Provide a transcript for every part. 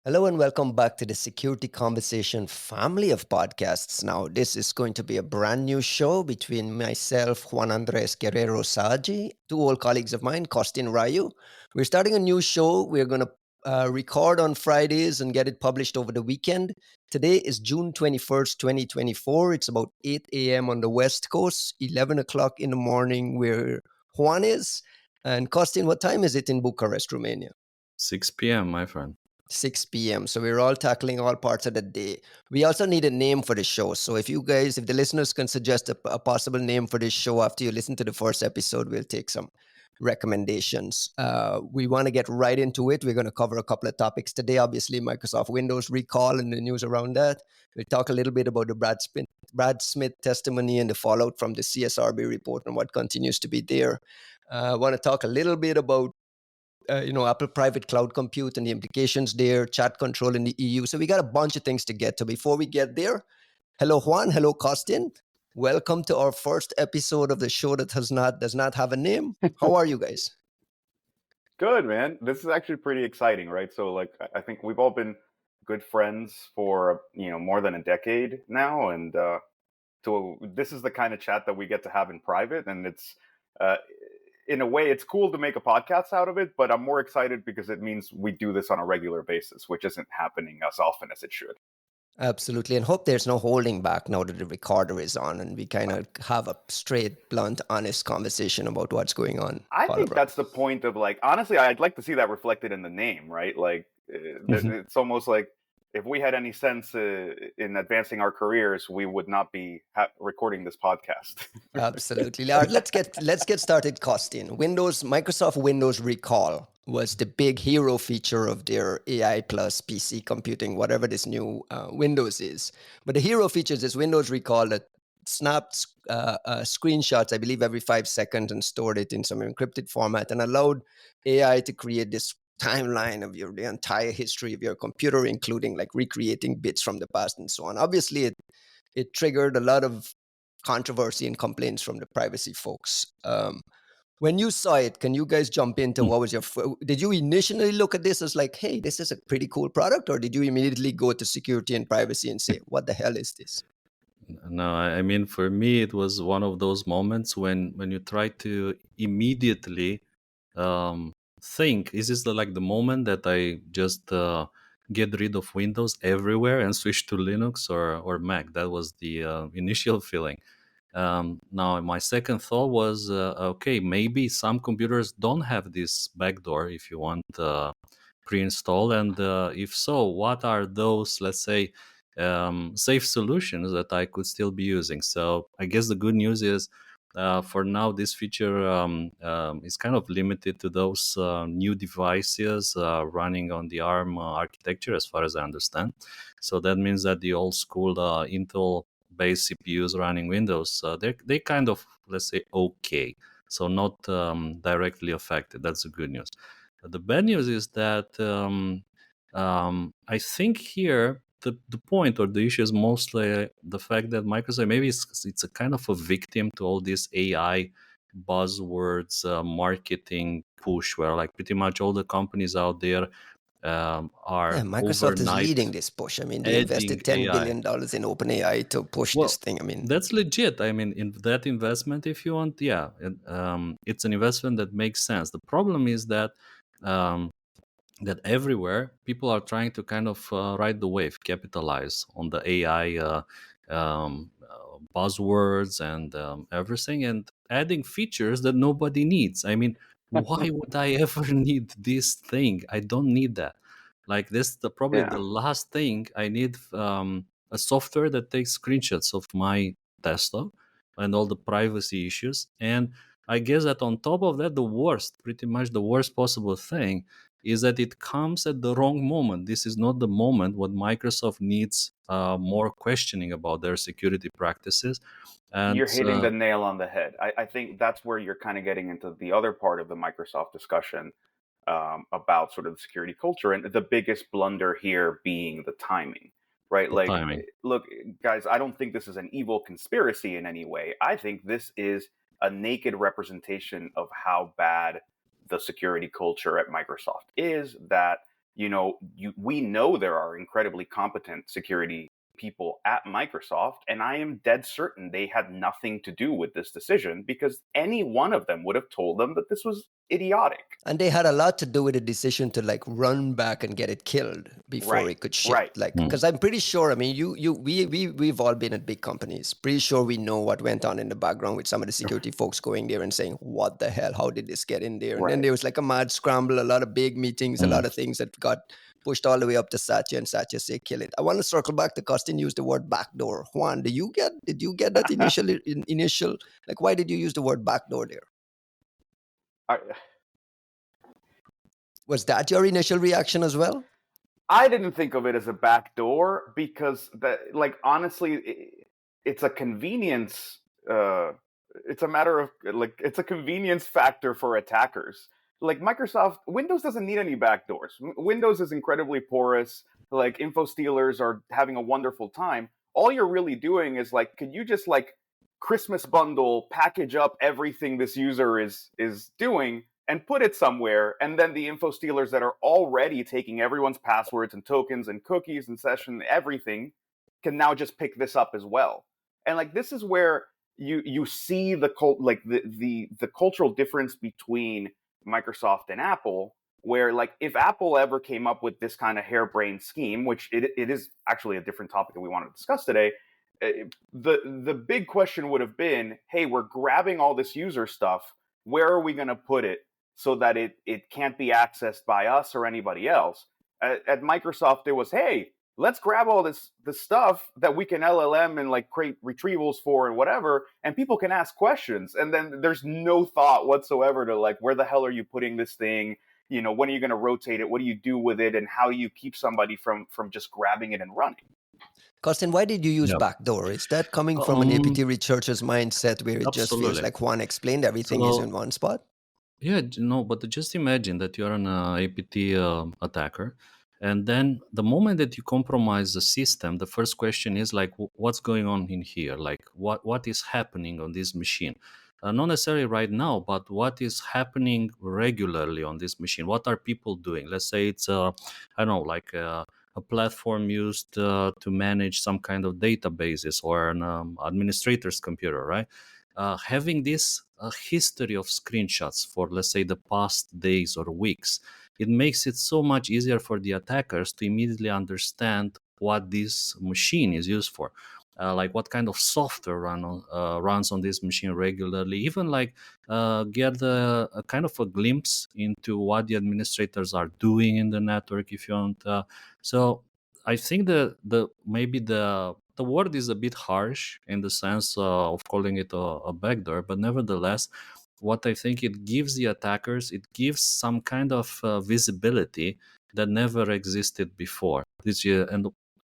Hello and welcome back to the Security Conversation family of podcasts. Now, this is going to be a brand new show between myself, Juan Andres Guerrero-Saade, two old colleagues of mine, Costin Raiu. We're starting a new show. We're going to record on Fridays and get it published over the weekend. Today is June 21st, 2024. It's about 8 a.m. on the West Coast, 11 o'clock in the morning where Juan is. And Costin, what time is it in Bucharest, Romania? 6 p.m., my friend. 6 p.m. So we're all tackling all parts of the day. We also need a name for the show. So if the listeners can suggest a possible name for this show after you listen to the first episode, we'll take some recommendations. We want to get right into it. We're going to cover a couple of topics today. Obviously, Microsoft Windows recall and the news around that. We'll talk a little bit about the Brad Smith testimony and the fallout from the CSRB report and what continues to be there. I want to talk a little bit about Apple private cloud compute and the implications there, chat control in the EU. So we got a bunch of things to get to. Before we get there, hello Juan, hello Costin. Welcome to our first episode of the show that does not have a name. How are you guys? Good, man. This is actually pretty exciting, right? So, like, I think we've all been good friends for more than a decade now, and so this is the kind of chat that we get to have in private, and it's uh, in a way it's cool to make a podcast out of it. But I'm more excited because it means we do this on a regular basis, which isn't happening as often as it should. Absolutely. And hope there's no holding back now that the recorder is on and we kind of have a straight, blunt, honest conversation about what's going on I all think around. that's the point of, like, honestly, I'd like to see that reflected in the name, right? Like, it's almost like if we had any sense in advancing our careers, we would not be recording this podcast. Absolutely. All right, let's get started. Costing Microsoft Windows Recall was the big hero feature of their AI plus PC computing, whatever this new Windows is. But the hero feature is this Windows Recall that snapped screenshots, I believe, every 5 seconds and stored it in some encrypted format and allowed AI to create this timeline of the entire history of your computer, including like recreating bits from the past and so on. Obviously, it triggered a lot of controversy and complaints from the privacy folks. When you saw it, can you guys jump into what was your? Did you initially look at this as like, hey, this is a pretty cool product, or did you immediately go to security and privacy and say, what the hell is this? No, I mean, for me, it was one of those moments when you try to immediately think, is this like the moment that I just get rid of Windows everywhere and switch to Linux or Mac? That was the initial feeling. Now, my second thought was, okay, maybe some computers don't have this backdoor if you want pre-installed, and if so, what are those, let's say, safe solutions that I could still be using? So I guess the good news is, for now, this feature is kind of limited to those new devices running on the ARM architecture, as far as I understand. So that means that the old school Intel based CPUs running Windows, they kind of, let's say, okay. So not directly affected. That's the good news. But the bad news is that I think here the point or the issue is mostly the fact that Microsoft maybe it's a kind of a victim to all these AI buzzwords, marketing push, where like pretty much all the companies out there Yeah, are Microsoft is overnight leading this push. I mean, they adding invested $10 AI. billion in OpenAI to push this Well, thing. I mean, that's legit. I mean, in that investment, if you want, yeah, it's an investment that makes sense. The problem is that um, that everywhere people are trying to kind of ride the wave, capitalize on the AI buzzwords and everything, and adding features that nobody needs. I mean, why would I ever need this thing? I don't need that. Like this, probably the Yeah. last thing I need. A software that takes screenshots of my desktop and all the privacy issues. And I guess that on top of that, the worst, pretty much the worst possible thing is that it comes at the wrong moment. This is not the moment when Microsoft needs more questioning about their security practices. And You're hitting the nail on the head. I think that's where you're kind of getting into the other part of the Microsoft discussion about sort of the security culture, and the biggest blunder here being the timing, right? the Like, timing. look, guys, I don't think this is an evil conspiracy in any way. I think this is a naked representation of how bad the security culture at Microsoft is. That we know there are incredibly competent security people at Microsoft, and I am dead certain they had nothing to do with this decision, because any one of them would have told them that this was idiotic. And they had a lot to do with the decision to like run back and get it killed before it could ship. Right. Like, because I'm pretty sure, I mean, we've all been at big companies. Pretty sure we know what went on in the background with some of the security folks going there and saying, what the hell? How did this get in there? And then there was like a mad scramble, a lot of big meetings, a lot of things that got pushed all the way up to Satya, and Satya say, kill it. I want to circle back to Costin used the word backdoor. Juan, did you get that initial, like, why did you use the word backdoor there? Was that your initial reaction as well? I didn't think of it as a backdoor, because honestly, it's a convenience. It's a matter of it's a convenience factor for attackers. Like, Windows doesn't need any backdoors. Windows is incredibly porous. Like, info stealers are having a wonderful time. All you're really doing is could you just Christmas bundle, package up everything this user is doing and put it somewhere, and then the info stealers that are already taking everyone's passwords and tokens and cookies and session everything can now just pick this up as well. And this is where you see the cultural difference between Microsoft and Apple, where if Apple ever came up with this kind of harebrained scheme, which it is actually a different topic that we want to discuss today, the big question would have been, hey, we're grabbing all this user stuff, where are we going to put it so that it can't be accessed by us or anybody else? At Microsoft, it was, hey, let's grab all this stuff that we can LLM and create retrievals for and whatever, and people can ask questions. And then there's no thought whatsoever to where the hell are you putting this thing? When are you going to rotate it? What do you do with it? And how do you keep somebody from just grabbing it and running? Costin, why did you use backdoor? Is that coming from an APT researcher's mindset where it just feels like Juan explained everything is in one spot? Yeah, no, but just imagine that you're an APT attacker, and then the moment that you compromise the system, the first question is what's going on in here? What is happening on this machine? Not necessarily right now, but what is happening regularly on this machine? What are people doing? Let's say it's I don't know, a platform used to manage some kind of databases or an administrator's computer, right? Having this history of screenshots for, let's say, the past days or weeks, it makes it so much easier for the attackers to immediately understand what this machine is used for. What kind of software runs on this machine regularly, even get a kind of a glimpse into what the administrators are doing in the network, if you want. So I think maybe the word is a bit harsh in the sense of calling it a backdoor, but nevertheless, what I think it gives the attackers, it gives some kind of visibility that never existed before. And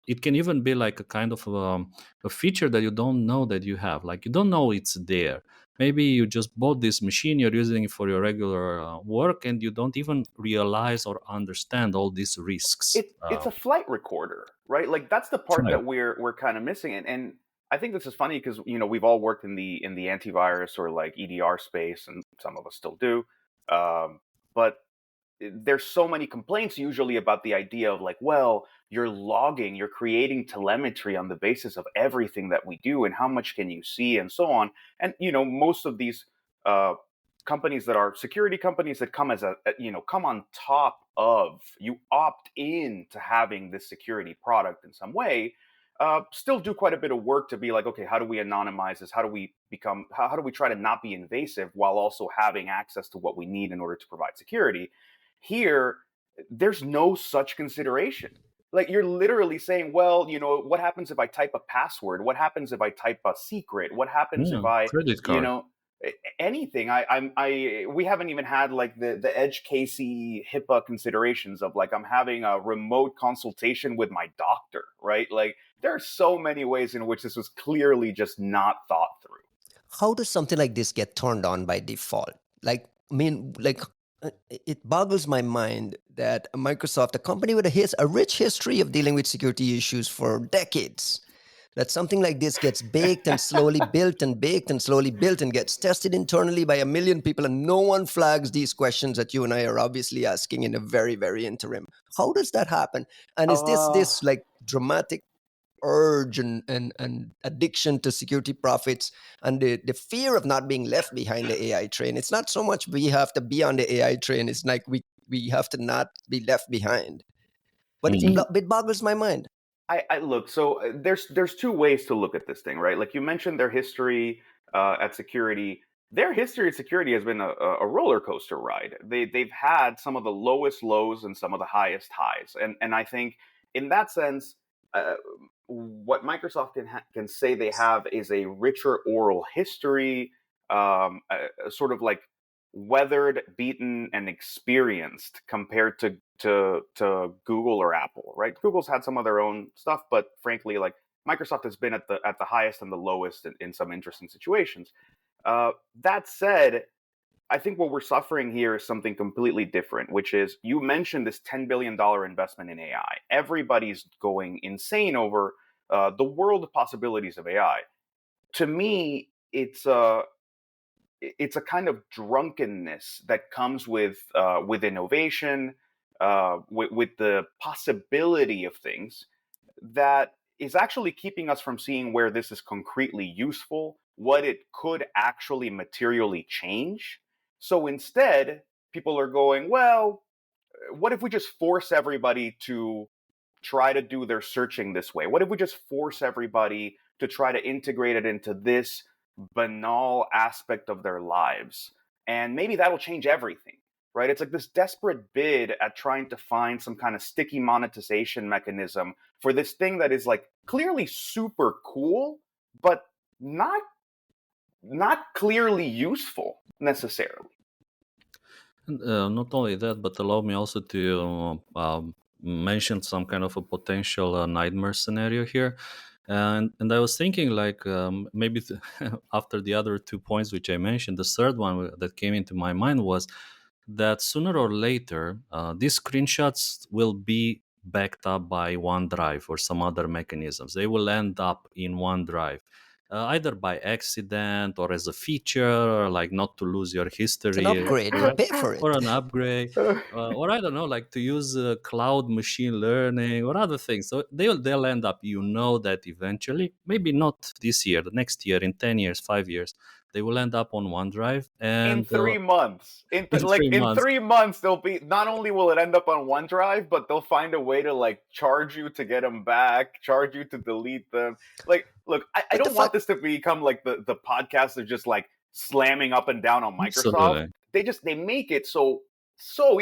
it can even be a kind of a feature that you don't know that you have. You don't know it's there. Maybe you just bought this machine, you're using it for your regular work, and you don't even realize or understand all these risks. It's a flight recorder, right? That's the part that we're kind of missing. And I think this is funny because we've all worked in the antivirus or EDR space, and some of us still do. But there's so many complaints usually about the idea of well, you're logging, you're creating telemetry on the basis of everything that we do, and how much can you see, and so on. And most of these companies that are security companies that come as come on top of, you opt in to having this security product in some way, still do quite a bit of work to be okay, how do we anonymize this? How do we try to not be invasive while also having access to what we need in order to provide security? Here, there's no such consideration. You're literally saying, well, what happens if I type a password? What happens if I type a secret? What happens if I, credit card. Anything? We haven't even had the edge casey HIPAA considerations of I'm having a remote consultation with my doctor, right? There are so many ways in which this was clearly just not thought through. How does something like this get turned on by default? It boggles my mind that Microsoft, a company with a rich history of dealing with security issues for decades, that something like this gets baked and slowly built and baked and slowly built and gets tested internally by a million people, and no one flags these questions that you and I are obviously asking in a very, very interim. How does that happen? And is this like dramatic urge and addiction to security profits and the fear of not being left behind the AI train? It's not so much we have to be on the AI train, it's like we have to not be left behind. But it boggles my mind. I look, so there's two ways to look at this thing, right? Like you mentioned their history at security. Their history at security has been a roller coaster ride. They've had some of the lowest lows and some of the highest highs, and I think in that sense, what Microsoft can say they have is a richer oral history, sort of like weathered, beaten, and experienced compared to Google or Apple, right? Google's had some of their own stuff, but frankly, like Microsoft has been at the highest and the lowest in some interesting situations. That said, I think what we're suffering here is something completely different, which is you mentioned this $10 billion investment in AI. Everybody's going insane over the world of possibilities of AI. To me, it's a kind of drunkenness that comes with innovation, with the possibility of things that is actually keeping us from seeing where this is concretely useful, what it could actually materially change. So instead, people are going, well, what if we just force everybody to try to do their searching this way? What if we just force everybody to try to integrate it into this banal aspect of their lives? And maybe that'll change everything, right? It's like this desperate bid at trying to find some kind of sticky monetization mechanism for this thing that is like clearly super cool, but not clearly useful necessarily. Not only that, but allow me also to mention some kind of a potential nightmare scenario here. And I was thinking, like, maybe after the other 2 points which I mentioned, the third one that came into my mind was that sooner or later, these screenshots will be backed up by OneDrive or some other mechanisms. They will end up in OneDrive. Either by accident or as a feature, like not to lose your history. It's an upgrade. You pay for it. Or an upgrade, or I don't know, like to use cloud machine learning or other things. So they'll end up, that eventually, maybe not this year, the next year, in 10 years, 5 years, they will end up on OneDrive. And in 3 months, in 3 months, they'll be, not only will it end up on OneDrive, but they'll find a way to like charge you to get them back, charge you to delete them. Like, look, I don't want this to become like the podcast of just like slamming up and down on Microsoft. Absolutely. They make it so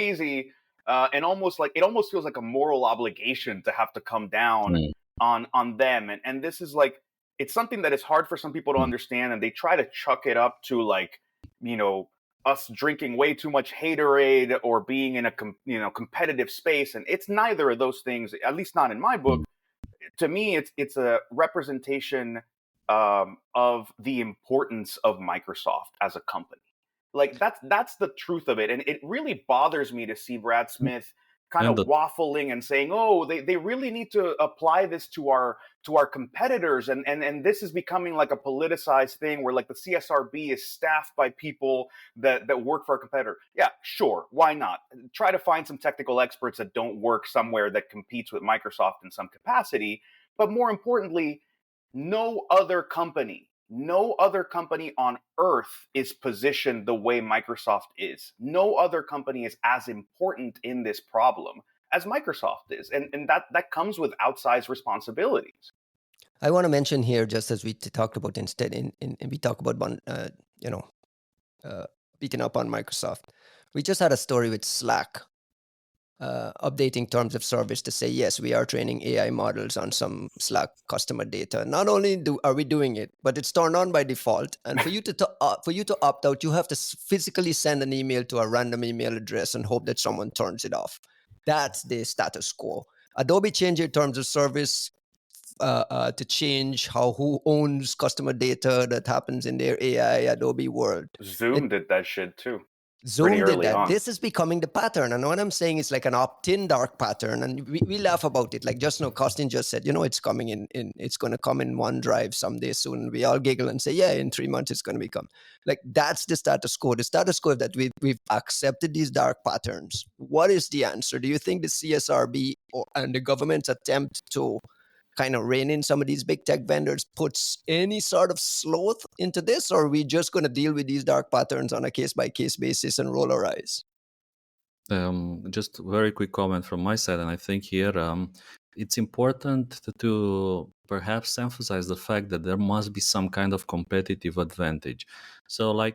easy, and almost like it almost feels like a moral obligation to have to come down on them. And this is like, it's something that is hard for some people to understand, and they try to chuck it up to like, us drinking way too much haterade or being in a competitive space, and it's neither of those things, at least not in my book. To me, it's a representation of the importance of Microsoft as a company. Like that's the truth of it, and it really bothers me to see Brad Smith kind of waffling and saying, "Oh, they really need to apply this to our competitors," and this is becoming like a politicized thing where like the CSRB is staffed by people that work for our competitor. Yeah, sure, why not? Try to find some technical experts that don't work somewhere that competes with Microsoft in some capacity, but more importantly, no other company on earth is positioned the way Microsoft is. No other company is as important in this problem as Microsoft is. And that comes with outsized responsibilities. I want to mention here, just as we talked about instead, we talk about beating up on Microsoft. We just had a story with Slack, updating terms of service to say, yes, we are training AI models on some Slack customer data. Not only are we doing it, but it's turned on by default. And for you to opt out, you have to physically send an email to a random email address and hope that someone turns it off. That's the status quo. Adobe changed their terms of service to change who owns customer data that happens in their AI Adobe world. Zoom did that shit too. Zoom did early that. on. This is becoming the pattern. And what I'm saying is like an opt-in dark pattern. And we laugh about it. Like just now, Costin just said, it's coming it's going to come in OneDrive someday soon. We all giggle and say, yeah, in 3 months, it's going to become. Like that's the status quo. The status quo is that we've accepted these dark patterns. What is the answer? Do you think the CSRB and the government's attempt to kind of rein in some of these big tech vendors puts any sort of sloth into this, or are we just going to deal with these dark patterns on a case-by-case basis and roll our eyes? Just a very quick comment from my side, and I think here it's important to perhaps emphasize the fact that there must be some kind of competitive advantage. So, like,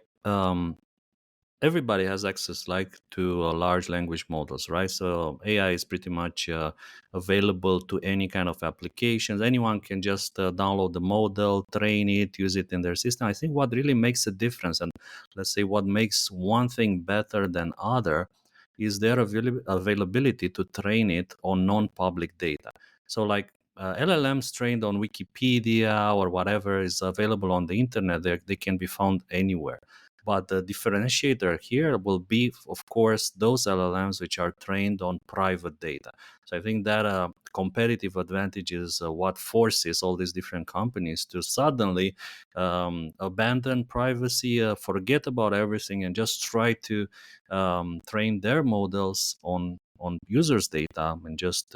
everybody has access to large language models, right? So AI is pretty much available to any kind of applications. Anyone can just download the model, train it, use it in their system. I think what really makes a difference, and let's say what makes one thing better than other, is their availability to train it on non-public data. So like LLMs trained on Wikipedia or whatever is available on the internet, they can be found anywhere. But the differentiator here will be, of course, those LLMs which are trained on private data. So I think that competitive advantage is what forces all these different companies to suddenly abandon privacy, forget about everything, and just try to train their models on users' data and just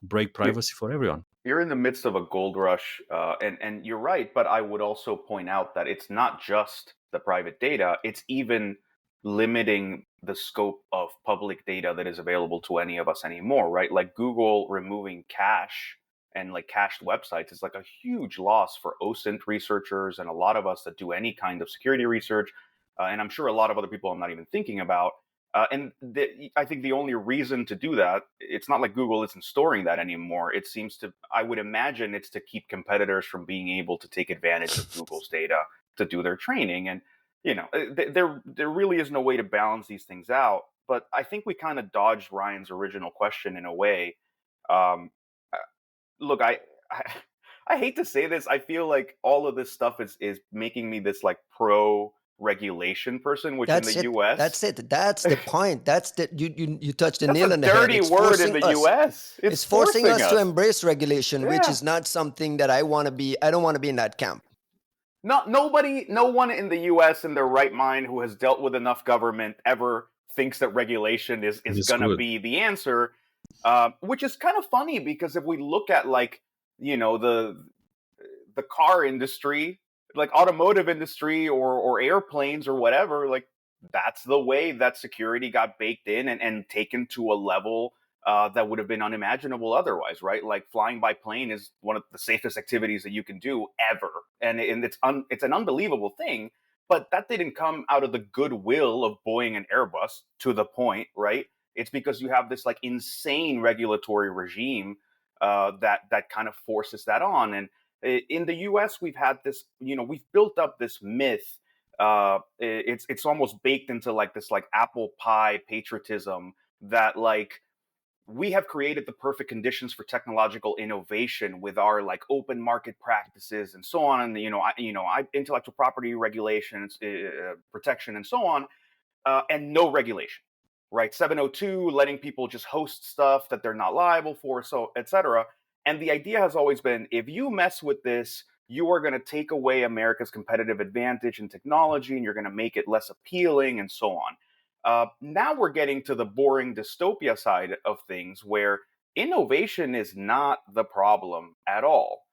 break privacy for everyone. You're in the midst of a gold rush, and you're right, but I would also point out that it's not just the private data, it's even limiting the scope of public data that is available to any of us anymore, right? Like Google removing cache and like cached websites is like a huge loss for OSINT researchers and a lot of us that do any kind of security research, and I'm sure a lot of other people I'm not even thinking about. I think the only reason to do that, it's not like Google isn't storing that anymore. It seems to, I would imagine it's to keep competitors from being able to take advantage of Google's data to do their training. And, there really is no way to balance these things out. But I think we kind of dodged Ryan's original question in a way. Look, I hate to say this. I feel like all of this stuff is making me this like pro regulation person, which in the US, that's it. That's the point. That's the you touched the nail on the head. Dirty word in the US. It's forcing us to embrace regulation, which is not something that I want to be. I don't want to be in that camp. No one in the US in their right mind who has dealt with enough government ever thinks that regulation is going to be the answer, which is kind of funny because if we look at like, the car industry, like automotive industry or airplanes or whatever, like that's the way that security got baked in and taken to a level that would have been unimaginable otherwise, right? Like flying by plane is one of the safest activities that you can do ever. And it's an unbelievable thing, but that didn't come out of the goodwill of Boeing and Airbus to the point, right? It's because you have this like insane regulatory regime that kind of forces that on. And in the US, we've had this, we've built up this myth. It's almost baked into like this like apple pie patriotism that like we have created the perfect conditions for technological innovation with our like open market practices and so on, and intellectual property regulations, protection, and so on, and no regulation, right? 702, letting people just host stuff that they're not liable for, so etc. And the idea has always been, if you mess with this, you are going to take away America's competitive advantage in technology, and you're going to make it less appealing, and so on. Now we're getting to the boring dystopia side of things where innovation is not the problem at all.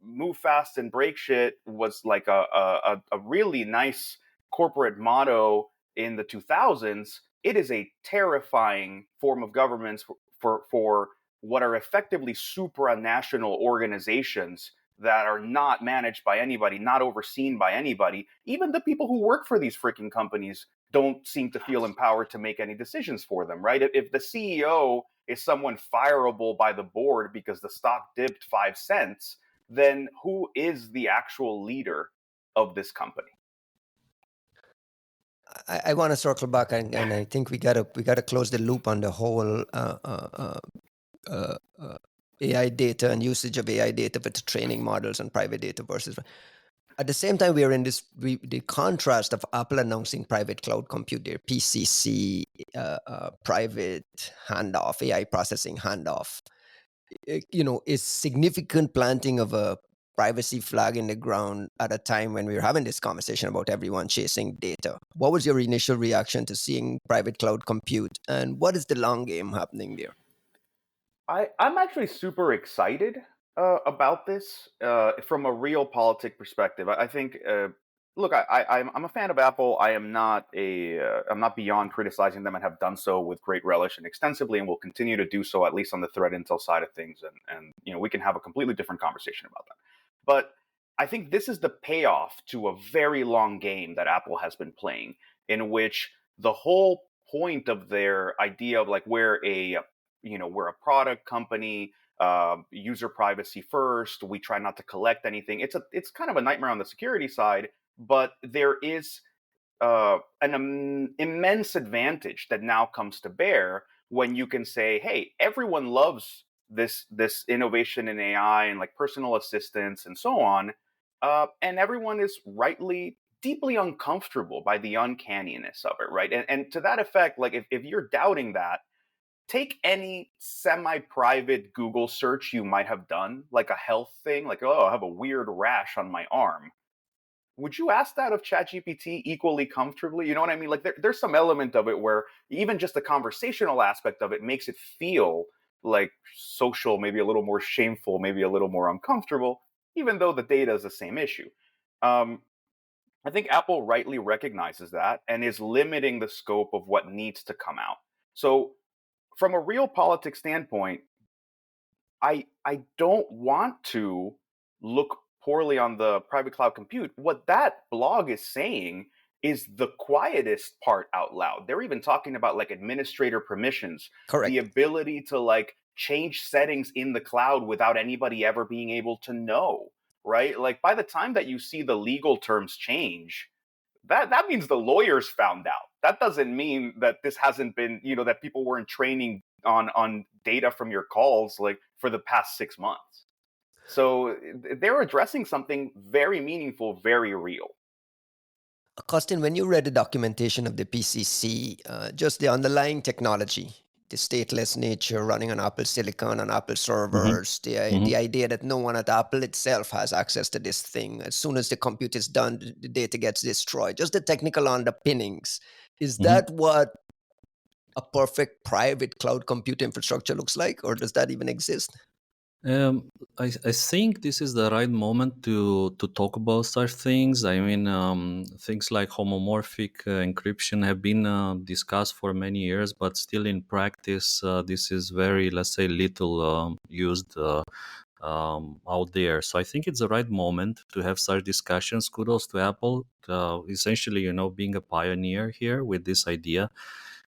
Move fast and break shit was like a really nice corporate motto in the 2000s. It is a terrifying form of governance for what are effectively supranational organizations that are not managed by anybody, not overseen by anybody. Even the people who work for these freaking companies don't seem to feel empowered to make any decisions for them, right? If the CEO is someone fireable by the board because the stock dipped 5 cents, then who is the actual leader of this company? I want to circle back, and I think we gotta close the loop on the whole AI data and usage of AI data for training models and private data versus. At the same time, we are in the contrast of Apple announcing private cloud compute, their PCC, private handoff, AI processing handoff. Is significant planting of a privacy flag in the ground at a time when we were having this conversation about everyone chasing data. What was your initial reaction to seeing private cloud compute, and what is the long game happening there? I'm actually super excited about this from a realpolitik perspective. I think, look, I'm a fan of Apple. I'm not beyond criticizing them and have done so with great relish and extensively, and will continue to do so, at least on the threat intel side of things. And we can have a completely different conversation about that. But I think this is the payoff to a very long game that Apple has been playing, in which the whole point of their idea of like we're a product company, user privacy first. We try not to collect anything. It's kind of a nightmare on the security side, but there is an immense advantage that now comes to bear when you can say, hey, everyone loves this innovation in AI and like personal assistance and so on, and everyone is rightly deeply uncomfortable by the uncanniness of it, right? And to that effect, like if you're doubting that, take any semi-private Google search you might have done, like a health thing, like, oh, I have a weird rash on my arm. Would you ask that of ChatGPT equally comfortably? You know what I mean? Like there's some element of it where even just the conversational aspect of it makes it feel like social, maybe a little more shameful, maybe a little more uncomfortable, even though the data is the same issue. I think Apple rightly recognizes that and is limiting the scope of what needs to come out. So from a realpolitik standpoint, I don't want to look poorly on the private cloud compute. What that blog is saying is the quietest part out loud. They're even talking about like administrator permissions, Correct. the ability to like change settings in the cloud without anybody ever being able to know, right? Like by the time that you see the legal terms change, that means the lawyers found out. That doesn't mean that this hasn't been, that people weren't training on data from your calls like for the past 6 months. So they're addressing something very meaningful, very real. Costin, when you read the documentation of the PCC, just the underlying technology, the stateless nature running on Apple Silicon, on Apple servers, the idea that no one at Apple itself has access to this thing. As soon as the compute is done, the data gets destroyed. Just the technical underpinnings. Is that what a perfect private cloud compute infrastructure looks like, or does that even exist? I think this is the right moment to talk about such things. I mean, things like homomorphic encryption have been discussed for many years, but still in practice, this is very, let's say, little used out there. So I think it's the right moment to have such discussions. Kudos to Apple, essentially, being a pioneer here with this idea.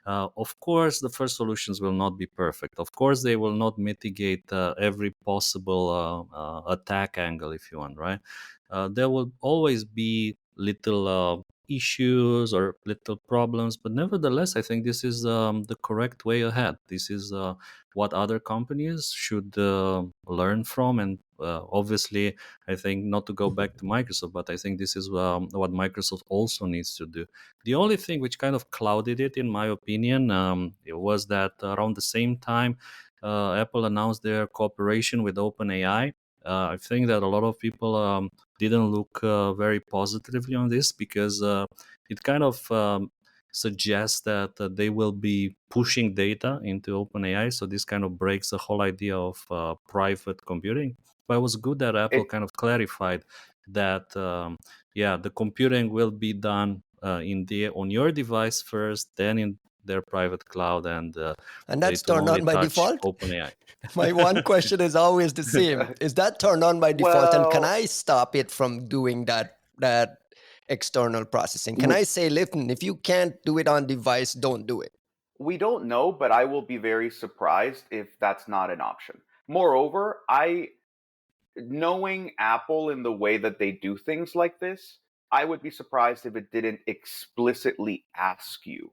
Of course, the first solutions will not be perfect. Of course, they will not mitigate every possible attack angle, if you want, right? There will always be little issues or little problems, but nevertheless, I think this is the correct way ahead. This is what other companies should learn from, and obviously, I think not to go back to Microsoft, but I think this is what Microsoft also needs to do. The only thing which kind of clouded it, in my opinion, it was that around the same time, Apple announced their cooperation with OpenAI. I think that a lot of people didn't look very positively on this because it kind of suggests that they will be pushing data into OpenAI. So this kind of breaks the whole idea of private computing. But it was good that Apple kind of clarified that, the computing will be done on your device first, then in their private cloud, and that's it will turned only on by touch default. OpenAI. My one question is always the same: is that turned on by default, and can I stop it from doing that external processing? Can I say, listen, if you can't do it on device, don't do it? We don't know, but I will be very surprised if that's not an option. Moreover, knowing Apple in the way that they do things like this, I would be surprised if it didn't explicitly ask you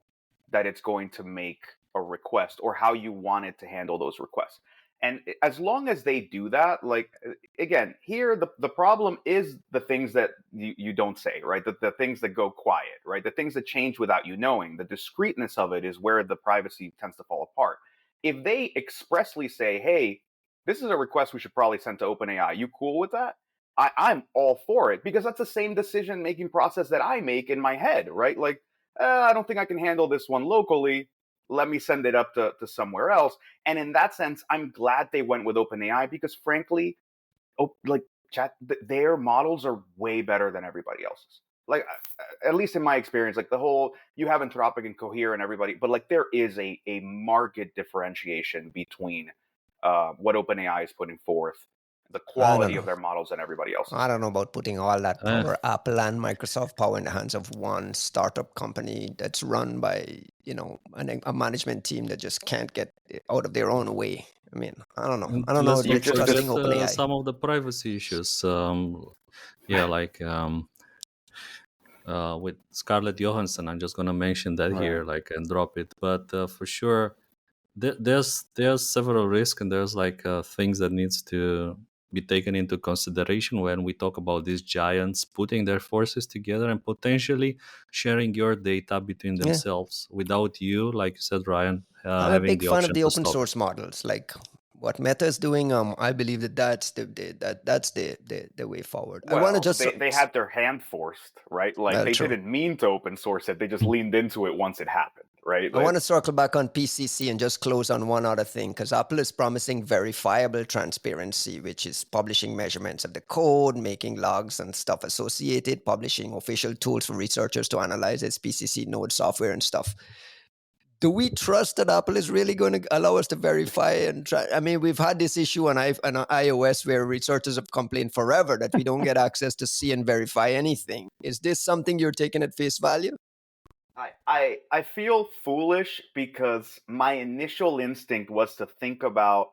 that it's going to make a request or how you want it to handle those requests. And as long as they do that, like, again, here, the problem is the things that you don't say, right? The things that go quiet, right? The things that change without you knowing. The discreteness of it is where the privacy tends to fall apart. If they expressly say, hey, this is a request we should probably send to OpenAI, you cool with that? I'm all for it, because that's the same decision-making process that I make in my head, right? Like, I don't think I can handle this one locally. Let me send it up to somewhere else. And in that sense, I'm glad they went with OpenAI, because frankly, like, their models are way better than everybody else's. Like, at least in my experience, like, the whole, you have Anthropic and Cohere and everybody, but like, there is a marked differentiation between what OpenAI is putting forth, the quality of their models, and everybody else. I don't know about putting all that power, Apple and Microsoft power, in the hands of one startup company that's run by, a management team that just can't get out of their own way. I mean, I don't know. And I don't know let's if not it's trusting forget OpenAI. some of the privacy issues. With Scarlett Johansson, I'm just gonna mention that here, like, and drop it. But for sure, there's several risks, and there's like things that needs to be taken into consideration when we talk about these giants putting their forces together and potentially sharing your data between themselves without you, like you said, Ryan, I'm a having big the fan of option the to open stop. source models, like what Meta is doing. I believe that's the way forward. Well, I want to just they had their hand forced, right? Like, they didn't mean to open source it; they just leaned into it once it happened, right? I want to circle back on PCC and just close on one other thing, because Apple is promising verifiable transparency, which is publishing measurements of the code, making logs and stuff associated, publishing official tools for researchers to analyze its PCC node software and stuff. Do we trust that Apple is really going to allow us to verify and try? I mean, we've had this issue on iOS where researchers have complained forever that we don't get access to see and verify anything. Is this something you're taking at face value? I feel foolish, because my initial instinct was to think about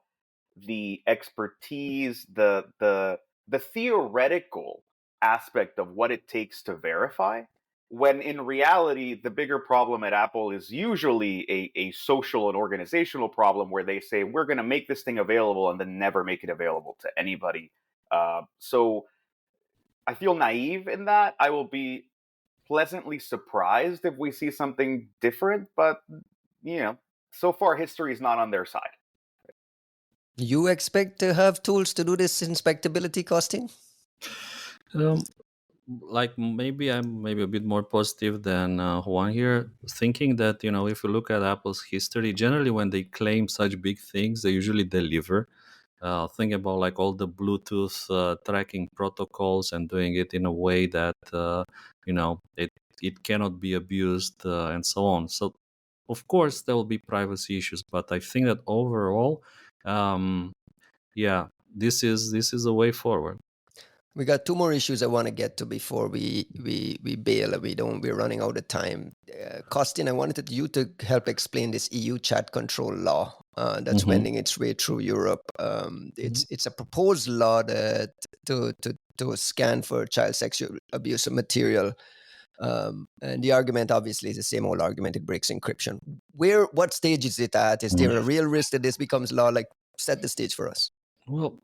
the expertise, the theoretical aspect of what it takes to verify, when in reality, the bigger problem at Apple is usually a social and organizational problem, where they say, we're going to make this thing available and then never make it available to anybody. So I feel naive in that. I will be pleasantly surprised if we see something different, but so far history is not on their side. You expect to have tools to do this inspectability, Costin? Like, maybe I'm a bit more positive than Juan here, thinking that, if you look at Apple's history, generally when they claim such big things, they usually deliver. Think about like all the Bluetooth tracking protocols, and doing it in a way that it cannot be abused, and so on. So of course there will be privacy issues, but I think that overall, this is a way forward. We got two more issues I want to get to before we bail. We're running out of time. Costin, I wanted you to help explain this EU chat control law that's wending its way through Europe. It's a proposed law that to scan for child sexual abuse of material. And the argument obviously is the same old argument: it breaks encryption. What stage is it at? Is there a real risk that this becomes law? Like, set the stage for us. Well,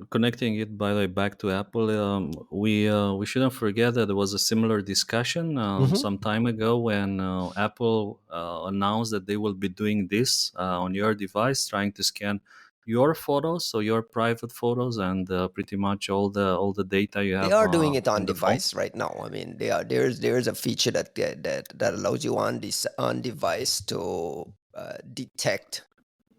connecting it, by the way, back to Apple, we shouldn't forget that there was a similar discussion some time ago when Apple announced that they will be doing this on your device, trying to scan your photos, so your private photos, and pretty much all the data you have. They are doing it on device right now. I mean, there's a feature that allows you on device to detect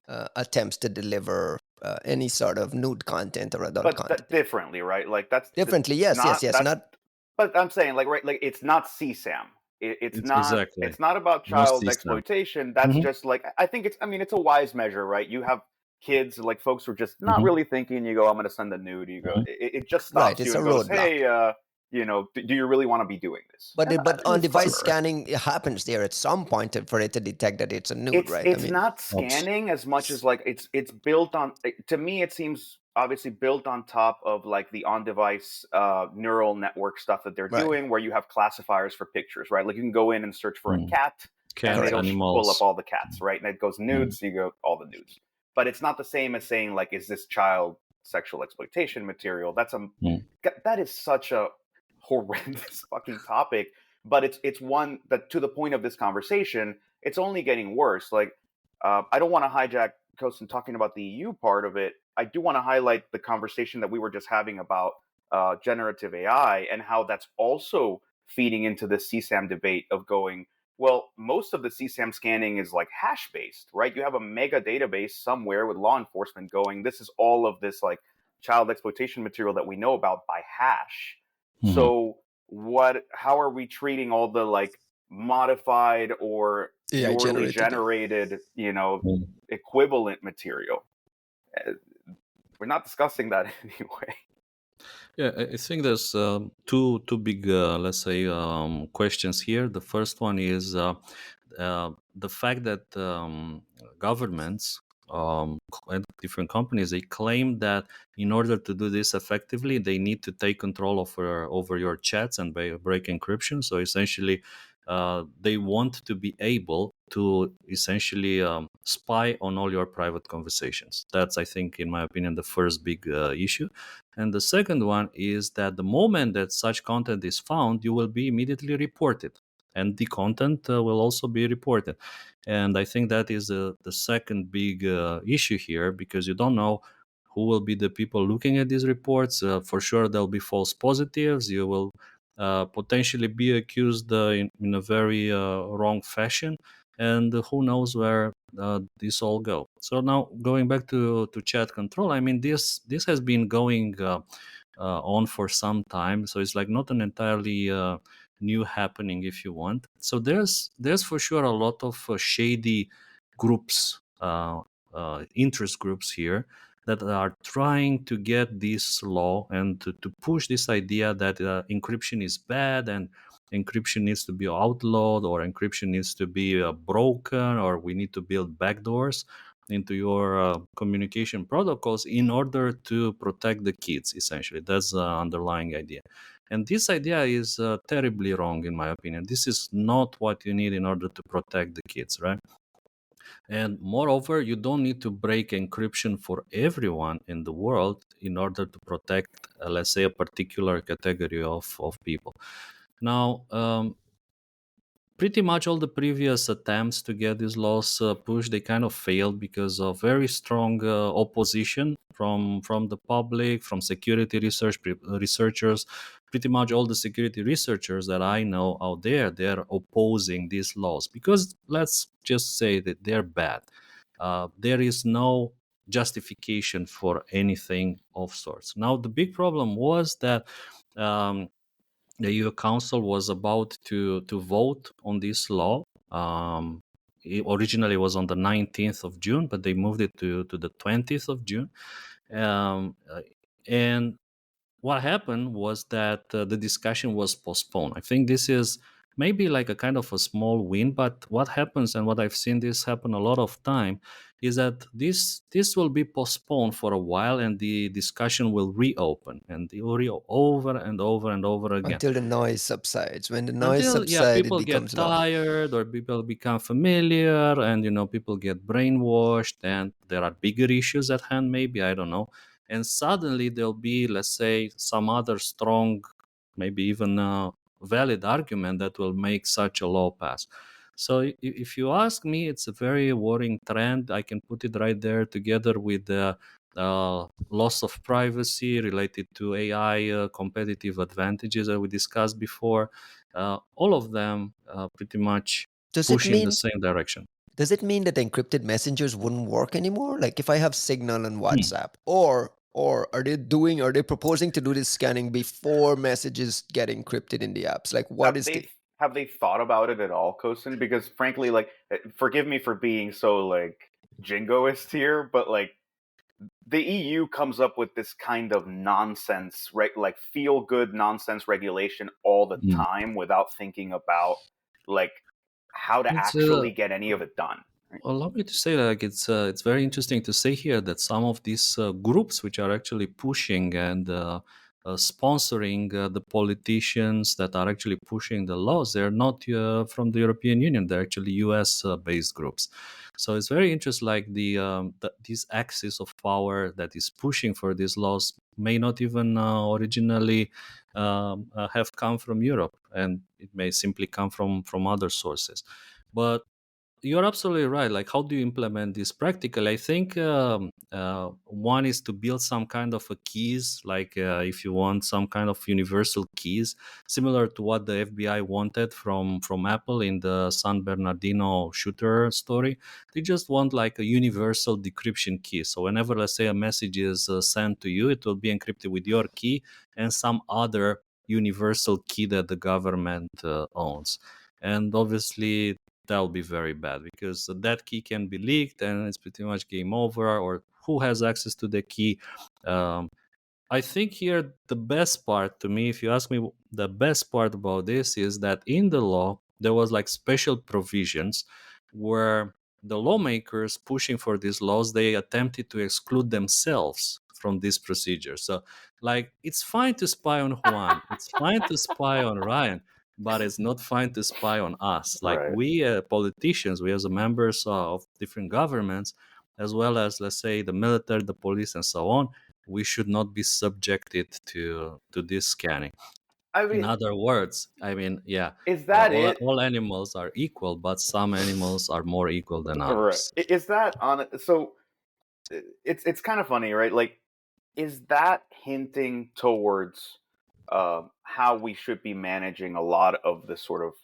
attempts to deliver any sort of nude content or adult content. But differently, right? Like, that's differently. Yes. But I'm saying, like, right, like, it's not CSAM. It's not exactly. It's not about child exploitation. That's just like, I think it's a wise measure, right? You have kids, like, folks who are just not really thinking. You go, I'm going to send a nude. You go, it just stops you and goes, hey, do you really want to be doing this? But on device scanning, it happens there at some point for it to detect that it's a nude, right? It's not scanning as much as, like, it's built on. To me, it seems obviously built on top of, like, the on-device neural network stuff that they're doing, where you have classifiers for pictures, right? Like, you can go in and search for a cat, and it'll pull up all the cats, right? And it goes nudes, so you go all the nudes. but it's not the same as saying like, is this child sexual exploitation material? That is such a horrendous fucking topic, but it's one that, to the point of this conversation, it's only getting worse. Like, I don't want to hijack Costin talking about the EU part of it. I do want to highlight the conversation that we were just having about generative AI and how that's also feeding into the CSAM debate of going, well, most of the CSAM scanning is like hash based, right? You have a mega database somewhere with law enforcement going, this is all of this like child exploitation material that we know about by hash. So how are we treating all the like modified or AI purely generated. generated, equivalent material? We're not discussing that anyway. Yeah, I think there's two big, let's say, questions here. The first one is the fact that governments and different companies, they claim that in order to do this effectively, they need to take control over your chats and break encryption. So essentially, they want to be able to essentially spy on all your private conversations. That's, I think, in my opinion, the first big issue. And the second one is that the moment that such content is found, you will be immediately reported, and the content will also be reported. And I think that is the second big issue here, because you don't know who will be the people looking at these reports. For sure, there'll be false positives. You will potentially be accused in a very wrong fashion, and who knows where this all go. So now going back to chat control, I mean this has been going on for some time, so it's like not an entirely new happening, if you want. So there's for sure a lot of shady groups, interest groups here that are trying to get this law and to push this idea that encryption is bad and encryption needs to be outlawed, or encryption needs to be broken, or we need to build backdoors into your communication protocols in order to protect the kids. Essentially, that's the underlying idea. And this idea is terribly wrong, in my opinion. This is not what you need in order to protect the kids, right? And moreover, you don't need to break encryption for everyone in the world in order to protect, let's say, a particular category of people. Now, pretty much all the previous attempts to get these laws pushed, they kind of failed because of very strong opposition from the public, from security researchers. Pretty much all the security researchers that I know out there, they're opposing these laws because, let's just say, that they're bad. There is no justification for anything of sorts. Now, the big problem was that the EU Council was about to vote on this law. It originally was on the 19th of June, but they moved it to the 20th of June. And what happened was that the discussion was postponed. I think this is maybe like a kind of a small win, but what happens, and what I've seen this happen a lot of time, is that this will be postponed for a while, and the discussion will reopen, and it will over and over and over again Until the noise subsides. When the noise until subsides, it people get becomes law. tired, or people become familiar, and people get brainwashed, and there are bigger issues at hand, maybe, I don't know. And suddenly there'll be, let's say, some other strong, maybe even valid argument that will make such a law pass. So if you ask me, it's a very worrying trend. I can put it right there together with the loss of privacy related to AI competitive advantages that we discussed before. All of them pretty much Does it push in the mean same direction. does it mean that encrypted messengers wouldn't work anymore? Like if I have Signal and WhatsApp, or are they proposing to do this scanning before messages get encrypted in the apps? Like what is the Have they thought about it at all, Costin? Because frankly, like, forgive me for being so like jingoist here, but like the EU comes up with this kind of nonsense, right? Like feel good nonsense regulation all the time without thinking about like how to It's actually get any of it done. Right? allow me to say, like, it's very interesting to say here that some of these groups which are actually pushing and sponsoring the politicians that are actually pushing the laws, they're not from the European Union. They're actually US based groups. So it's very interesting, like this axis of power that is pushing for these laws may not even originally have come from Europe, and it may simply come from other sources. But you're absolutely right. Like, how do you implement this practically? I think one is to build some kind of a keys, like if you want some kind of universal keys, similar to what the FBI wanted from Apple in the San Bernardino shooter story. They just want like a universal decryption key. So whenever, let's say, a message is sent to you, it will be encrypted with your key and some other universal key that the government owns. And obviously that will be very bad, because that key can be leaked and it's pretty much game over, or who has access to the key. um, I think here the best part, to me, if you ask me, the best part about this is that in the law there was like special provisions where the lawmakers pushing for these laws, they attempted to exclude themselves from this procedure. So like, it's fine to spy on Juan, it's fine to spy on Ryan, but it's not fine to spy on us. Like, Right. we politicians, we as members of different governments, as well as, let's say, the military, the police, and so on, we should not be subjected to this scanning. I In mean, other words, I mean, yeah, is that all, it? all animals are equal, but some animals are more equal than Right. others. Is that on it? So it's kind of funny, right? Like, is that hinting towards how we should be managing a lot of the sort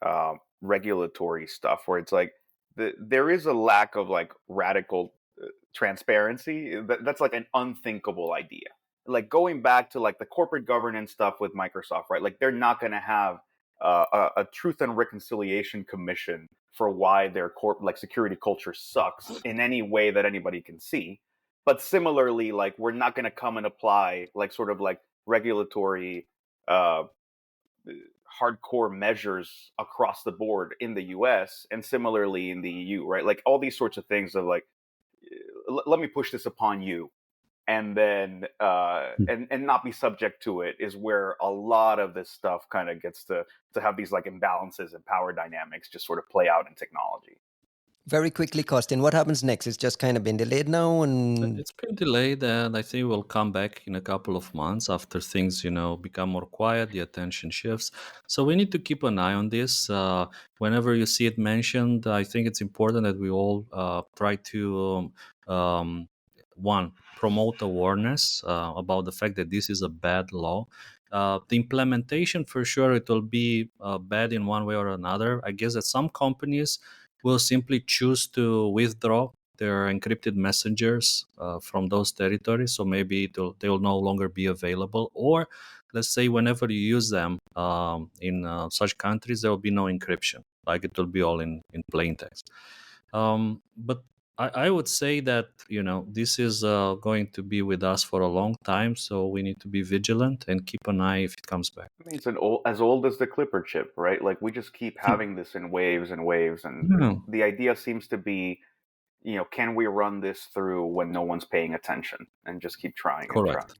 of regulatory stuff, where it's like there is a lack of like radical transparency. That's like an unthinkable idea. Like, going back to like the corporate governance stuff with Microsoft, right? Like, they're not going to have a truth and reconciliation commission for why their like security culture sucks in any way that anybody can see. But similarly, like, we're not going to come and apply like sort of like regulatory uh, hardcore measures across the board in the US and similarly in the EU, right? Like, all these sorts of things of like, let me push this upon you, and then and not be subject to it, is where a lot of this stuff kind of gets to have these like imbalances and power dynamics just sort of play out in technology. Very quickly, Costin, what happens next? It's just kind of been delayed now, and It's been delayed, and I think we'll come back in a couple of months after things, become more quiet, the attention shifts. So we need to keep an eye on this. Whenever you see it mentioned, I think it's important that we all try to, one, promote awareness about the fact that this is a bad law. The implementation, for sure, it will be bad in one way or another. I guess that some companies will simply choose to withdraw their encrypted messengers from those territories, so maybe they will no longer be available. Or let's say whenever you use them in such countries, there will be no encryption, like it will be all in plain text. But I would say that this is going to be with us for a long time, so we need to be vigilant and keep an eye if it comes back. I mean, it's as old as the Clipper chip, right? Like, we just keep having this in waves and waves, and Yeah, the idea seems to be, can we run this through when no one's paying attention, and just keep trying and trying. correct.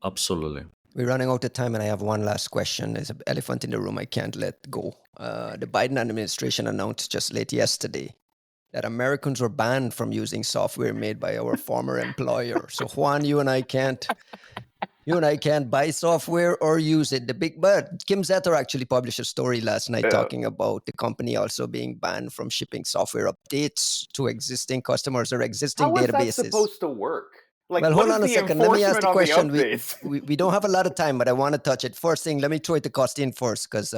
Absolutely. we're running out of time, and I have one last question. There's an elephant in the room I can't let go. The Biden administration announced just late yesterday that Americans were banned from using software made by our former employer. So Juan, you and I can't buy software or use it. But Kim Zetter actually published a story last night Yeah. talking about the company also being banned from shipping software updates to existing customers or existing How is that databases. supposed to work? Like, Well, what hold is on a the second. Let me ask enforcement the on the question. updates? We don't have a lot of time, but I want to touch it. First thing, let me throw it to Costin first, because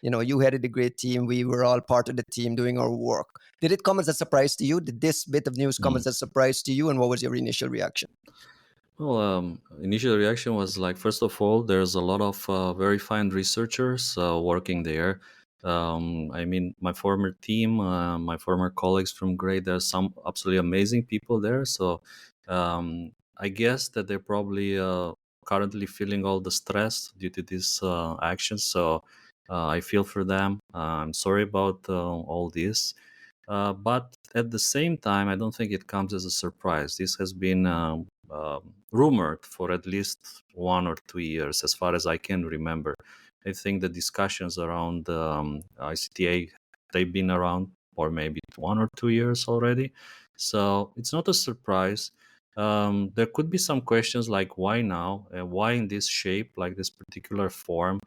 you headed a great team. We were all part of the team doing our work. Did it come as a surprise to you? Did this bit of news come as a surprise to you? And what was your initial reaction? Well, initial reaction was like, first of all, there's a lot of very fine researchers working there. I mean, my former team, my former colleagues from Grade, there's some absolutely amazing people there. So I guess that they're probably currently feeling all the stress due to these actions. So I feel for them. I'm sorry about all this. But at the same time, I don't think it comes as a surprise. This has been rumored for at least 1 or 2 years, as far as I can remember. I think the discussions around ICTA, they've been around or maybe 1 or 2 years already. So it's not a surprise. There could be some questions like why now and why in this shape, like this particular form.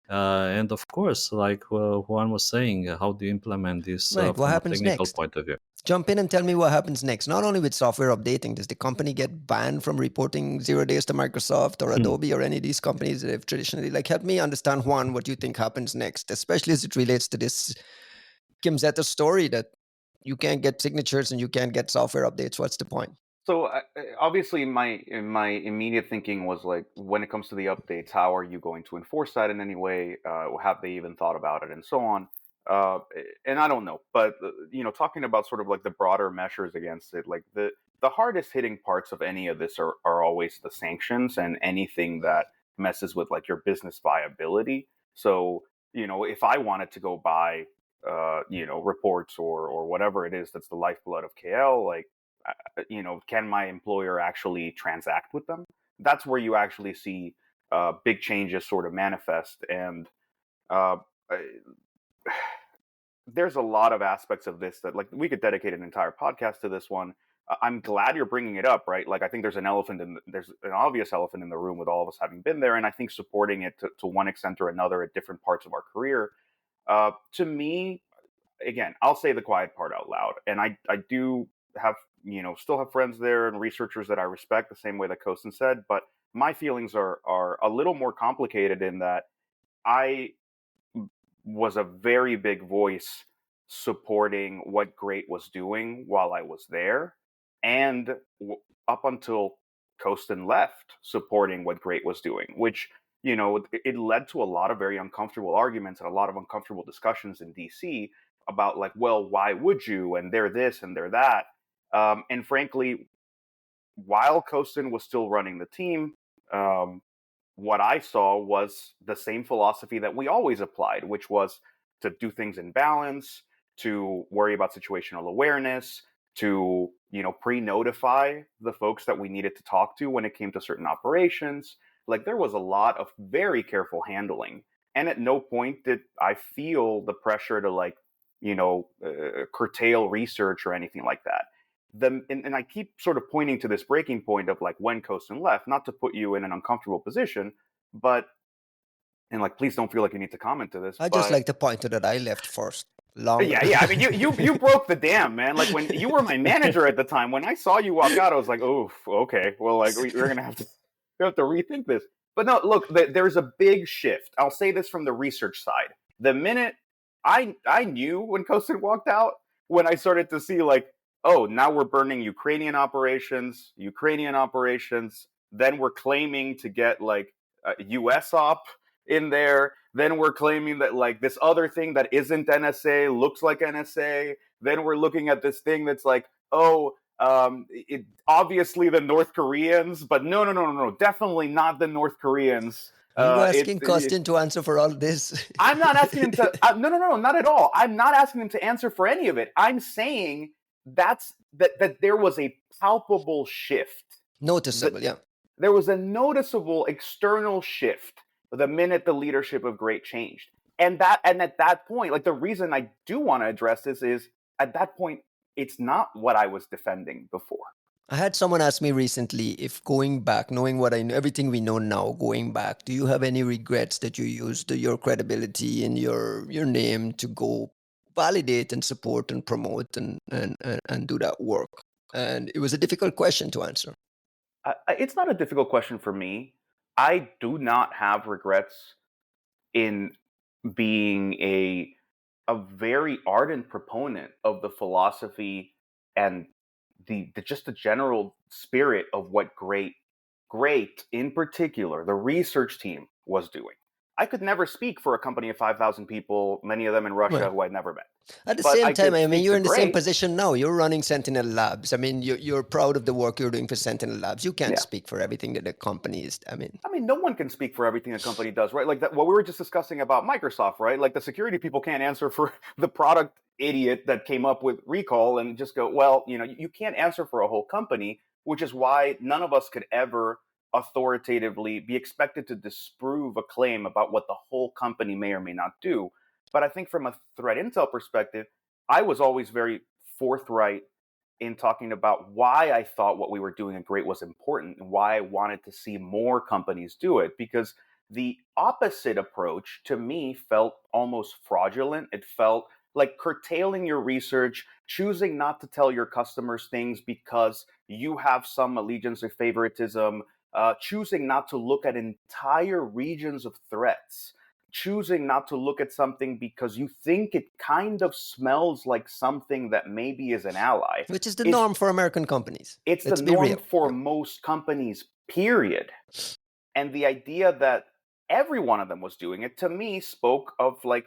And of course, like Juan was saying, how do you implement this Right. What from a happens technical next? point of view? Jump in and tell me what happens next. Not only with software updating, does the company get banned from reporting 0 days to Microsoft or Adobe or any of these companies that have traditionally, like, help me understand, Juan, what you think happens next, especially as it relates to this Kim Zeta story that you can't get signatures and you can't get software updates. What's the point? So obviously, my immediate thinking was like, when it comes to the updates, how are you going to enforce that in any way? Have they even thought about it, and so on? Uh, and I don't know, but talking about sort of like the broader measures against it, like the hardest hitting parts of any of this are always the sanctions and anything that messes with like your business viability. So if I wanted to go buy reports or whatever it is that's the lifeblood of KL, like can my employer actually transact with them? That's where you actually see big changes sort of manifest. And uh, there's a lot of aspects of this that, like, we could dedicate an entire podcast to this one. I'm glad you're bringing it up, right? Like, I think there's an obvious elephant in the room with all of us having been there, and I think supporting it to one extent or another at different parts of our career. To me, again, I'll say the quiet part out loud, and I do have still have friends there and researchers that I respect the same way that Costin said, but my feelings are a little more complicated in that I was a very big voice supporting what Great was doing while I was there, and up until Costin left, supporting what Great was doing, which it led to a lot of very uncomfortable arguments and a lot of uncomfortable discussions in DC about, like, well, why would you? And they're this and they're that. And frankly, while Costin was still running the team, what I saw was the same philosophy that we always applied, which was to do things in balance, to worry about situational awareness, to pre-notify the folks that we needed to talk to when it came to certain operations. Like, there was a lot of very careful handling, and at no point did I feel the pressure to, like, curtail research or anything like that. And I keep sort of pointing to this breaking point of, like, when Costin left, not to put you in an uncomfortable position, but, and, like, please don't feel like you need to comment to this. I just like to point out that I left first. Yeah. I mean, you broke the dam, man. Like, when you were my manager at the time, when I saw you walk out, I was like, oh, okay. Well, like, we're gonna have to rethink this. But no, look, there's a big shift. I'll say this from the research side. The minute I knew when Costin walked out, when I started to see, like, oh, now we're burning Ukrainian operations. Then we're claiming to get, like, US op in there. Then we're claiming that, like, this other thing that isn't NSA looks like NSA. Then we're looking at this thing that's like, oh, it obviously the North Koreans, but no, definitely not the North Koreans. Are you asking Costin to answer for all this? I'm not asking him to. No, not at all. I'm not asking him to answer for any of it. I'm saying that there was a palpable shift. Noticeable, yeah. There was a noticeable external shift the minute the leadership of Great changed. And at that point, like, the reason I do want to address this is, at that point, it's not what I was defending before. I had someone ask me recently if, going back, knowing what I know, everything we know now, going back, do you have any regrets that you used your credibility and your name to go validate and support and promote and do that work? And it was a difficult question to answer. It's not a difficult question for me. I do not have regrets in being a very ardent proponent of the philosophy and the just the general spirit of what Great in particular, the research team, was doing. I could never speak for a company of 5,000 people, many of them in Russia, who I'd never met. At the same time, I mean, you're in the same position now. You're running Sentinel Labs. I mean, you're proud of the work you're doing for Sentinel Labs. You can't speak for everything that the company is. I mean, no one can speak for everything a company does, right? Like that, what we were just discussing about Microsoft, right? Like, the security people can't answer for the product idiot that came up with Recall and just go, well, you can't answer for a whole company, which is why none of us could ever authoritatively be expected to disprove a claim about what the whole company may or may not do. But I think from a threat intel perspective, I was always very forthright in talking about why I thought what we were doing at Great was important and why I wanted to see more companies do it, because the opposite approach to me felt almost fraudulent. It felt like curtailing your research, choosing not to tell your customers things because you have some allegiance or favoritism, choosing not to look at entire regions of threats, choosing not to look at something because you think it kind of smells like something that maybe is an ally. Which is the norm for American companies. It's Let's the be norm real. for most companies, period. And the idea that every one of them was doing it, to me, spoke of like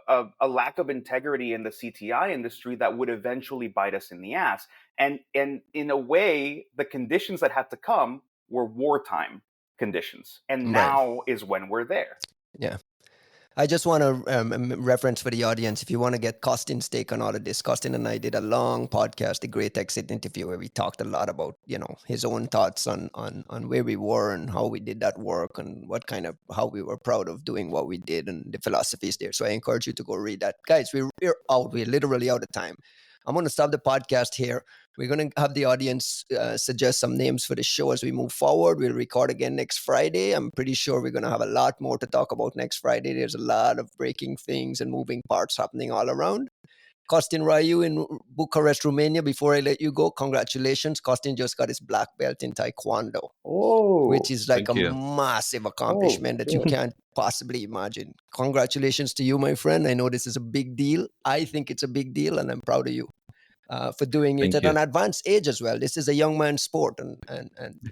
a lack of integrity in the CTI industry that would eventually bite us in the ass. And in a way, the conditions that had to come were wartime conditions. And now is when we're there. Yeah. I just want to reference for the audience, if you want to get Costin's take on all of this, Costin and I did a long podcast, the Great Exit interview, where we talked a lot about, his own thoughts on where we were and how we did that work and how we were proud of doing what we did and the philosophies there. So I encourage you to go read that. Guys, we're out. We're literally out of time. I'm going to stop the podcast here. We're going to have the audience suggest some names for the show as we move forward. We'll record again next Friday. I'm pretty sure we're going to have a lot more to talk about next Friday. There's a lot of breaking things and moving parts happening all around. Costin Raiu in Bucharest, Romania. Before I let you go, congratulations. Costin just got his black belt in Taekwondo, which is like a massive accomplishment that you can't possibly imagine. Congratulations to you, my friend. I know this is a big deal. I think it's a big deal, and I'm proud of you for doing it at an advanced age as well. This is a young man's sport, and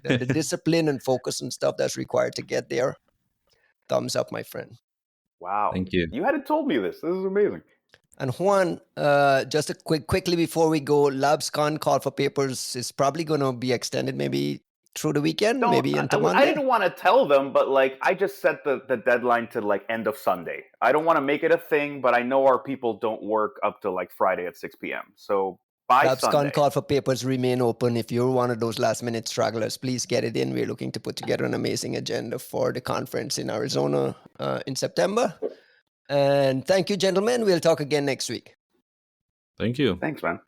the discipline and focus and stuff that's required to get there. Thumbs up, my friend. Wow. Thank you. You hadn't told me this. This is amazing. And Juan, just a quickly before we go, LABScon call for papers is probably going to be extended maybe through the weekend, maybe into Monday. I didn't want to tell them, but like I just set the deadline to like end of Sunday. I don't want to make it a thing, but I know our people don't work up to like Friday at 6 p.m. So by LABScon Sunday. call for papers remain open. If you're one of those last minute stragglers, please get it in. We're looking to put together an amazing agenda for the conference in Arizona in September. And thank you, gentlemen. We'll talk again next week. Thank you. Thanks, man.